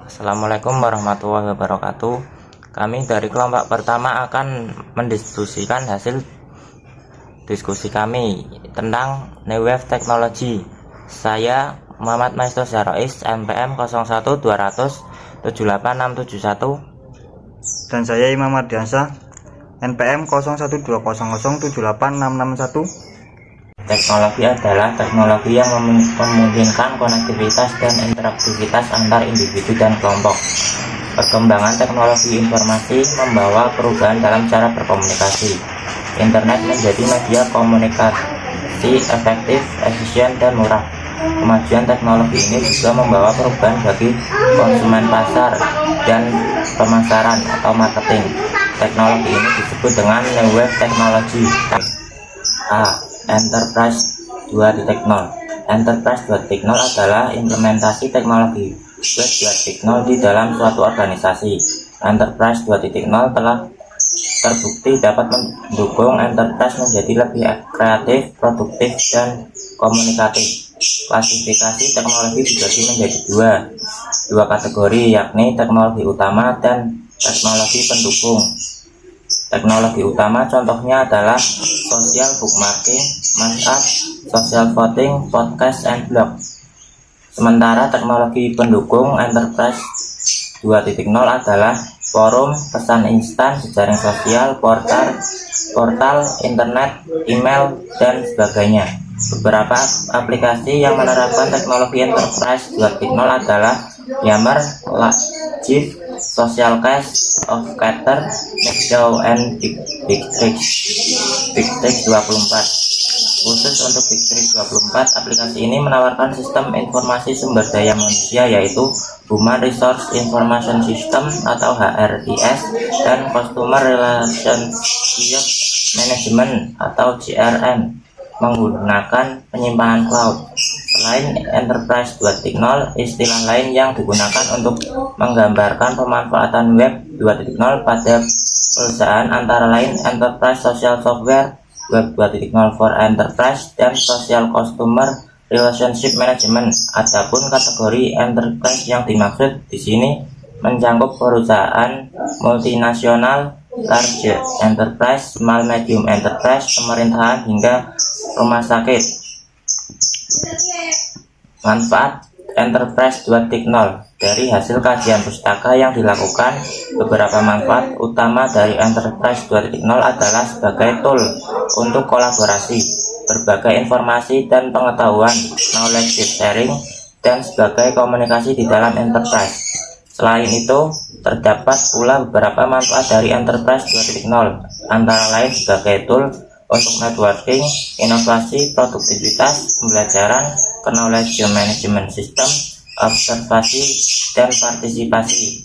Assalamualaikum warahmatullahi wabarakatuh. Kami dari kelompok pertama akan mendiskusikan hasil diskusi kami tentang New Wave Technology. Saya Muhammad Maestro Zarois, NPM 01200786671. Dan saya Imam Ardiansyah, NPM 0120078661. Teknologi adalah teknologi yang memungkinkan konektivitas dan interaktivitas antar individu dan kelompok. Perkembangan teknologi informasi membawa perubahan dalam cara berkomunikasi. Internet menjadi media komunikasi efektif, efisien, dan murah. Kemajuan teknologi ini juga membawa perubahan bagi konsumen pasar dan pemasaran atau marketing. Teknologi ini disebut dengan New Wave Technology. Enterprise 2.0. Enterprise 2.0 adalah implementasi teknologi Web 2.0 di dalam suatu organisasi. Enterprise 2.0 telah terbukti dapat mendukung enterprise menjadi lebih kreatif, produktif, dan komunikatif. Klasifikasi teknologi dibagi menjadi dua kategori, yakni teknologi utama dan teknologi pendukung. Teknologi utama contohnya adalah social bookmarking, mass social voting, podcast, and blog. Sementara teknologi pendukung Enterprise 2.0 adalah forum, pesan instan, jejaring sosial, portal internet, email, dan sebagainya. Beberapa aplikasi yang menerapkan teknologi Enterprise 2.0 adalah Yammer, Live, Social Cache of Cater, Nextdoor, and Bigtrix 24. Khusus untuk Bigtrix 24, aplikasi ini menawarkan sistem informasi sumber daya manusia, yaitu Human Resource Information System atau HRIS, dan Customer Relationship Management atau CRM menggunakan penyimpanan cloud. Selain Enterprise 2.0, istilah lain yang digunakan untuk menggambarkan pemanfaatan Web 2.0 pada perusahaan antara lain Enterprise Social Software, Web 2.0 for Enterprise, dan Social Customer Relationship Management. Adapun kategori enterprise yang dimaksud di sini mencakup perusahaan multinasional, large enterprise, small medium enterprise, pemerintahan, hingga rumah sakit. Manfaat Enterprise 2.0. Dari hasil kajian pustaka yang dilakukan, beberapa manfaat utama dari Enterprise 2.0 adalah sebagai tool untuk kolaborasi, berbagai informasi dan pengetahuan, knowledge sharing, dan sebagai komunikasi di dalam enterprise. Selain itu, terdapat pula beberapa manfaat dari Enterprise 2.0, antara lain sebagai tool untuk networking, inovasi, produktivitas, pembelajaran, knowledge management system, observasi, dan partisipasi.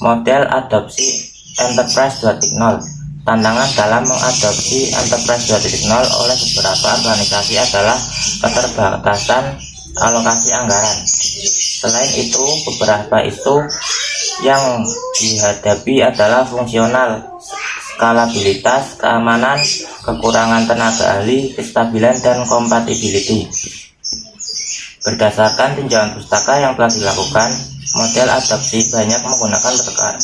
Model adopsi Enterprise 2.0. Tantangan dalam mengadopsi Enterprise 2.0 oleh beberapa organisasi adalah keterbatasan alokasi anggaran. Selain itu, beberapa isu yang dihadapi adalah fungsional, skalabilitas, keamanan, kekurangan tenaga ahli, kestabilan, dan compatibility. Berdasarkan tinjauan pustaka yang telah dilakukan, model adopsi banyak menggunakan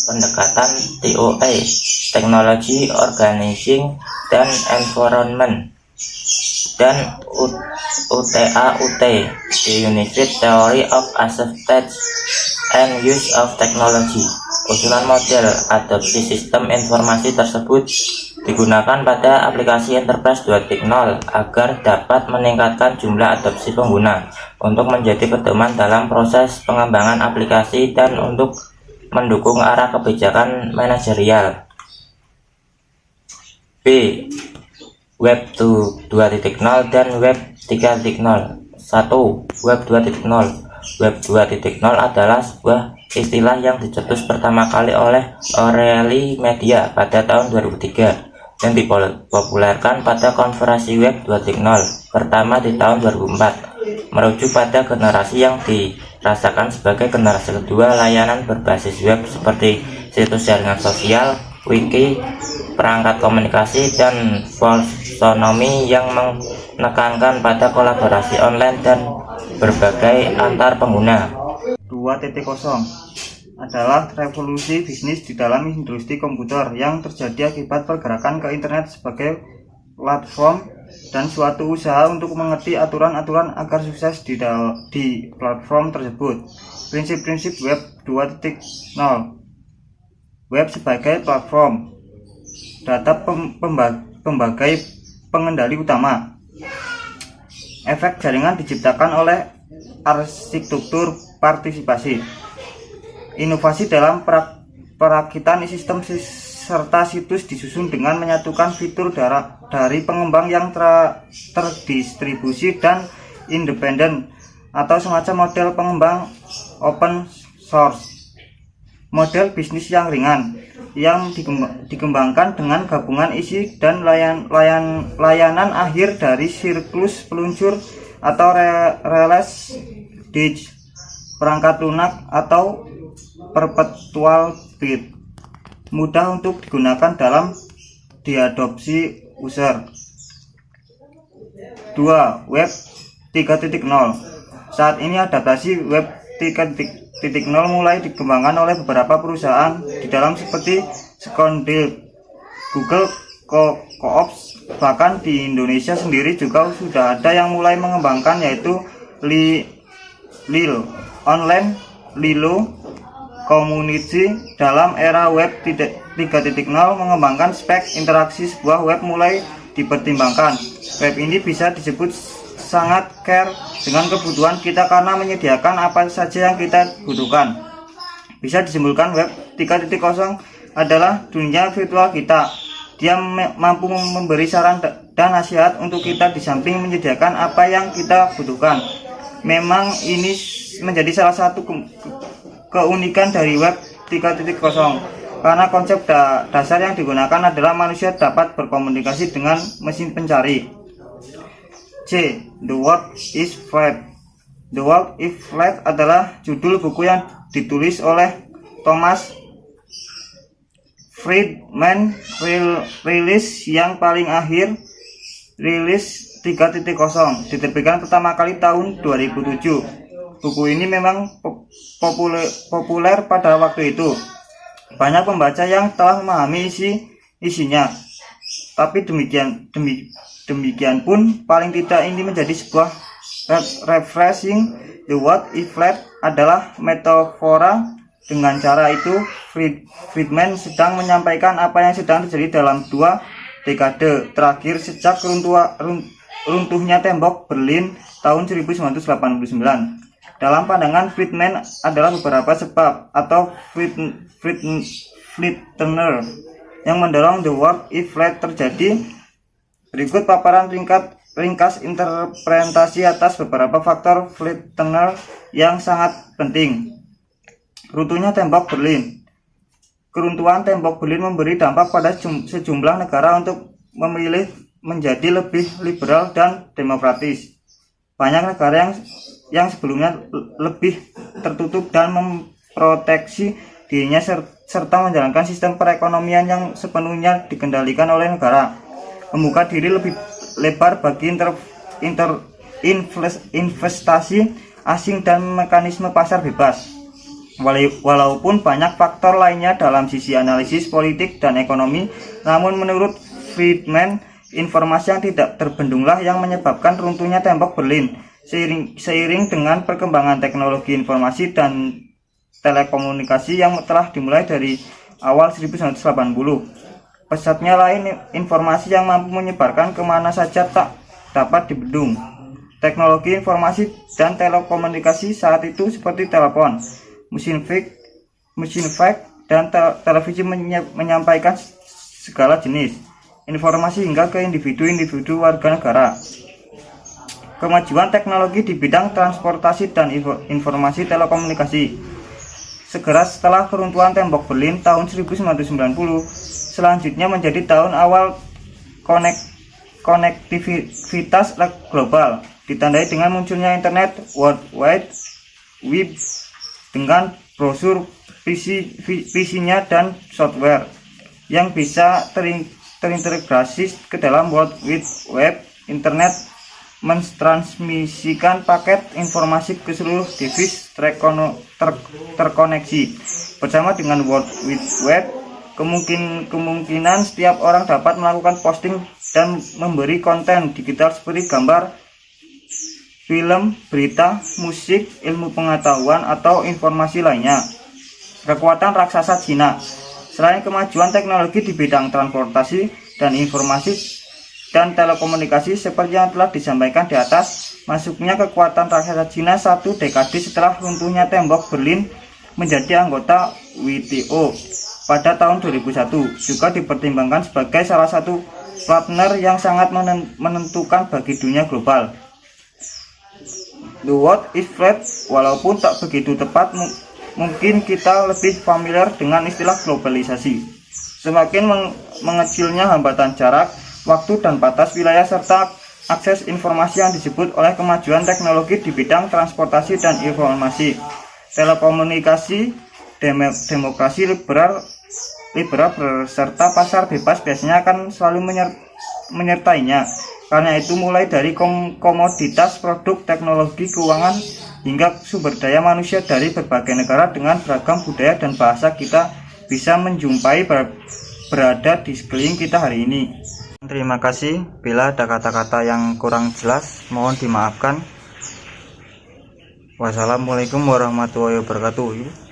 pendekatan TOA, Technology, Organizing, dan Environment, dan UTA-UT, The Unified Theory of Acceptance and Use of Technology. Usulan model adopsi sistem informasi tersebut digunakan pada aplikasi Enterprise 2.0 agar dapat meningkatkan jumlah adopsi pengguna, untuk menjadi pedoman dalam proses pengembangan aplikasi, dan untuk mendukung arah kebijakan manajerial. B. Web 2.0 dan Web 3.0. 1. Web 2.0. Web 2.0 adalah sebuah istilah yang dicetus pertama kali oleh O'Reilly Media pada tahun 2003 dan dipopulerkan pada konferensi Web 2.0 pertama di tahun 2004, merujuk pada generasi yang dirasakan sebagai generasi kedua layanan berbasis web seperti situs jaringan sosial, wiki, perangkat komunikasi, dan folksonomi yang menekankan pada kolaborasi online dan berbagai antar pengguna. 2. 2.0 adalah revolusi bisnis di dalam industri komputer yang terjadi akibat pergerakan ke internet sebagai platform dan suatu usaha untuk mengerti aturan-aturan agar sukses di platform tersebut. Prinsip-prinsip Web 2.0. Web sebagai platform, data pembagai pengendali utama. Efek jaringan diciptakan oleh arsitektur partisipasi. Inovasi dalam perakitan sistem serta situs disusun dengan menyatukan fitur dari pengembang yang terdistribusi dan independen atau semacam model pengembang open source. Model bisnis yang ringan yang dikembangkan dengan gabungan isi dan layanan akhir dari siklus peluncur atau release stage, perangkat lunak atau perpetual bit, mudah untuk digunakan dalam diadopsi user. 2. Web 3.0. Saat ini adaptasi Web 3.0 mulai dikembangkan oleh beberapa perusahaan di dalam seperti Scoundrel, Google, Co-ops, bahkan di Indonesia sendiri juga sudah ada yang mulai mengembangkan, yaitu Lilo Online, Lilo Community. Dalam era Web 3.0 mengembangkan spek interaksi sebuah web mulai dipertimbangkan. Web ini bisa disebut sangat care dengan kebutuhan kita karena menyediakan apa saja yang kita butuhkan. Bisa disimpulkan Web 3.0 adalah dunia virtual kita. Dia mampu memberi saran dan nasihat untuk kita di samping menyediakan apa yang kita butuhkan. Memang ini menjadi salah satu keunikan dari Web 3.0 karena konsep dasar yang digunakan adalah manusia dapat berkomunikasi dengan mesin pencari. C. The World is Flat. The World is Flat adalah judul buku yang ditulis oleh Thomas Friedman, rilis yang paling akhir, rilis 3.0, diterbitkan pertama kali tahun 2007. Buku ini memang populer pada waktu itu. Banyak pembaca yang telah memahami isinya. Tapi demikian pun paling tidak ini menjadi sebuah refreshing. The World is Flat adalah metafora. Dengan cara itu Friedman sedang menyampaikan apa yang sedang terjadi dalam 2 dekade terakhir sejak runtuhnya tembok Berlin tahun 1989. Dalam pandangan Friedman adalah beberapa sebab atau flattener yang mendorong The World is Flat terjadi. Berikut paparan ringkas interpretasi atas beberapa faktor flattener yang sangat penting. Runtuhnya tembok Berlin. Keruntuhan tembok Berlin memberi dampak pada sejumlah negara untuk memilih menjadi lebih liberal dan demokratis. Banyak negara yang sebelumnya lebih tertutup dan memproteksi dirinya serta menjalankan sistem perekonomian yang sepenuhnya dikendalikan oleh negara, membuka diri lebih lebar bagi investasi asing dan mekanisme pasar bebas. Walaupun banyak faktor lainnya dalam sisi analisis politik dan ekonomi, namun menurut Friedman, informasi yang tidak terbendunglah yang menyebabkan runtuhnya tembok Berlin. Seiring dengan perkembangan teknologi informasi dan telekomunikasi yang telah dimulai dari awal 1980, pesatnya lain informasi yang mampu menyebarkan kemana saja tak dapat dibendung. Teknologi informasi dan telekomunikasi saat itu seperti telepon, mesin fax, dan televisi menyampaikan segala jenis informasi hingga ke individu-individu warga negara. Kemajuan teknologi di bidang transportasi dan informasi telekomunikasi. Segera setelah keruntuhan tembok Berlin tahun 1990, selanjutnya menjadi tahun awal konektivitas global, ditandai dengan munculnya internet World Wide Web dengan brosur PC-nya dan software yang bisa terintegrasi ke dalam World Wide Web. Internet mentransmisikan paket informasi ke seluruh device terkoneksi. Bersama dengan World Wide Web, kemungkinan setiap orang dapat melakukan posting dan memberi konten digital seperti gambar, film, berita, musik, ilmu pengetahuan, atau informasi lainnya. Kekuatan raksasa Cina. Selain kemajuan teknologi di bidang transportasi dan informasi dan telekomunikasi seperti yang telah disampaikan di atas, masuknya kekuatan raksasa Cina satu dekade setelah runtuhnya tembok Berlin menjadi anggota WTO pada tahun 2001 juga dipertimbangkan sebagai salah satu partner yang sangat menentukan bagi dunia global. The world is flat, walaupun tak begitu tepat, mungkin kita lebih familiar dengan istilah globalisasi. Semakin mengecilnya hambatan jarak, waktu dan batas wilayah serta akses informasi yang disebut oleh kemajuan teknologi di bidang transportasi dan informasi, telekomunikasi, demokrasi liberal beserta pasar bebas biasanya akan selalu menyertainya. Karena itu mulai dari komoditas, produk, teknologi, keuangan, hingga sumber daya manusia dari berbagai negara dengan beragam budaya dan bahasa kita bisa menjumpai berada di sekeliling kita hari ini. Terima kasih. Bila ada kata-kata yang kurang jelas, mohon dimaafkan. Wassalamualaikum warahmatullahi wabarakatuh.